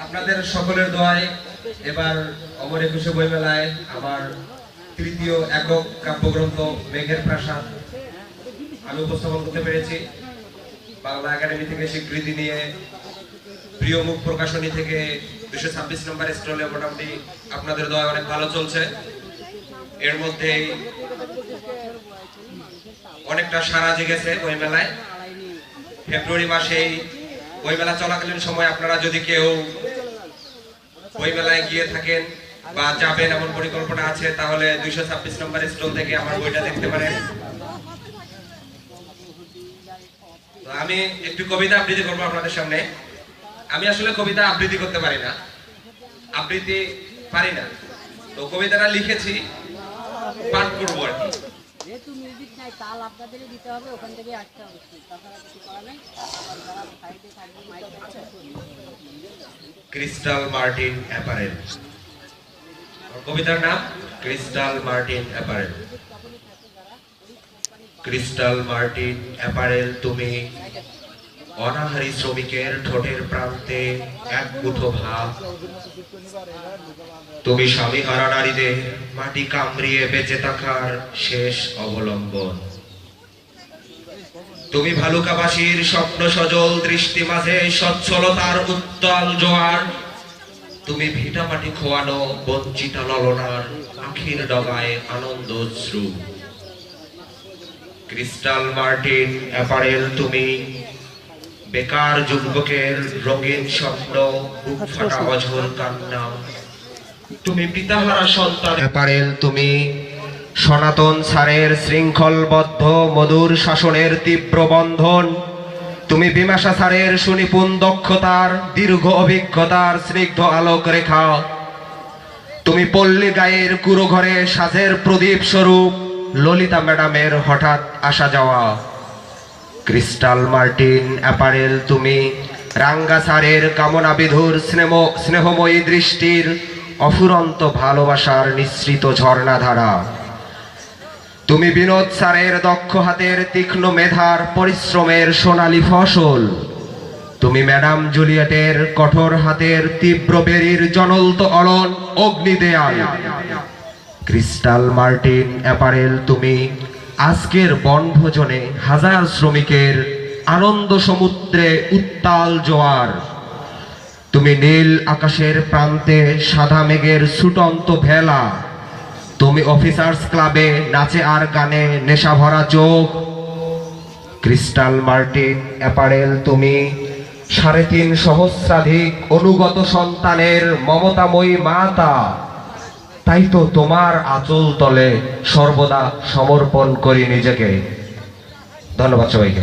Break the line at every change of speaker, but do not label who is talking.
আপনাদের সকলের দোয়ায় এবার অমর একুশে বইমেলায় আমার তৃতীয় একক কাব্যগ্রন্থ মেঘের প্রাসাদ আমি উপস্থাপন করতে পেরেছি। বাংলা একাডেমি থেকে স্বীকৃতি নিয়ে প্রিয় মুখ প্রকাশনী থেকে 226 নম্বর স্টলে মোটামুটি আপনাদের দোয়ায় অনেক ভালো চলছে। এর মধ্যে অনেকটা সাড়া জেগেছে বইমেলায়। ফেব্রুয়ারি মাসেই বইমেলা চলাকালীন সময় আপনারা যদি কেউ বইমেলায় গিয়ে থাকেন বা যাবেন এমন পরিকল্পনা আছে তাহলে 226 নম্বর স্টল থেকে আমার বইটা দেখতে পারেন। আমি একটু কবিতা আবৃত্তি করবো আপনাদের সামনে। আমি আসলে কবিতা আবৃত্তি করতে পারি না, তো কবিতাটা লিখেছি, পাঠ করবো আর কি।
যেহেতু মিউজিক নাই, তাল আপনাদেরই দিতে হবে, ওখান থেকে আসতে হবে, তাছাড়া কিছু করা নাই। যারা সাইডে থাকবে মাইক
ক্রিস্টাল মার্টিন অ্যাপারেল। কবিতার নাম crystal Martin apparel. Crystal Martin apparel তুমি অনাহারী শ্রমিকের ঠোঁটের প্রান্তে এক মুঠো ভাত। তুমি স্বামী হারা নারীদের মাটি কামড়িয়ে বেঁচে থাকার শেষ অবলম্বন। তুমি ভালুকাবাসীর স্বপ্ন সজল দৃষ্টি মাঝে সচ্ছলতার উত্তাল জোয়ার। তুমি ভিটা মাটি খোয়ানো বঞ্চিত ললনার আখির ডগায় আনন্দ অশ্রু। ক্রিস্টাল মার্টিন অ্যাপারেল তুমি বেকার যুবকের রঙিন স্বপ্ন বুক ফাটা অঝোর কান্না। তুমি পিতাহারা সন্তান অ্যাপারেল তুমি সনাতন সারের শৃঙ্খলবদ্ধ মধুর শাসনের তীব্র বন্ধন। তুমি বিমাশা সারের সুনিপুণ দক্ষতার দীর্ঘ অভিজ্ঞতার স্নিগ্ধ আলোক রেখা। তুমি পল্লী গায়ের কুড়ো ঘরে সাজের প্রদীপ স্বরূপ ললিতা ম্যাডামের হঠাৎ আসা যাওয়া। ক্রিস্টাল মার্টিন অ্যাপারেল তুমি রাঙ্গা সারের কামনা বিধুর স্নেহময়ী দৃষ্টির অফুরন্ত ভালোবাসার নিঃসৃত ঝর্ণাধারা। তুমি বিনোদ স্যারের দক্ষ হাতের তীক্ষ্ণ মেধার পরিশ্রমের সোনালী ফসল। তুমি ম্যাডাম জুলিয়েটের কঠোর হাতের তীব্র বেরির জ্বলন্ত অরণ অগ্নিদেয়াল। ক্রিস্টাল মার্টিন অ্যাপারেল তুমি আজকের বনভোজনে হাজার শ্রমিকের আনন্দ সমুদ্রে উত্তাল জোয়ার। তুমি নীল আকাশের প্রান্তে সাদা মেঘের ছুটন্ত ভেলা। তুমি অফিসার্স ক্লাবে নাচে আর গানে নেশা ভরা চোখ। ক্রিস্টাল মার্টিন অ্যাপারেল তুমি 3.5 সহস্রাধিক অনুগত সন্তানের মমতাময়ী মাতা। তাই তো তোমার আঁচল তলে সর্বদা সমর্পণ করি নিজেকে। ধন্যবাদ সবাইকে।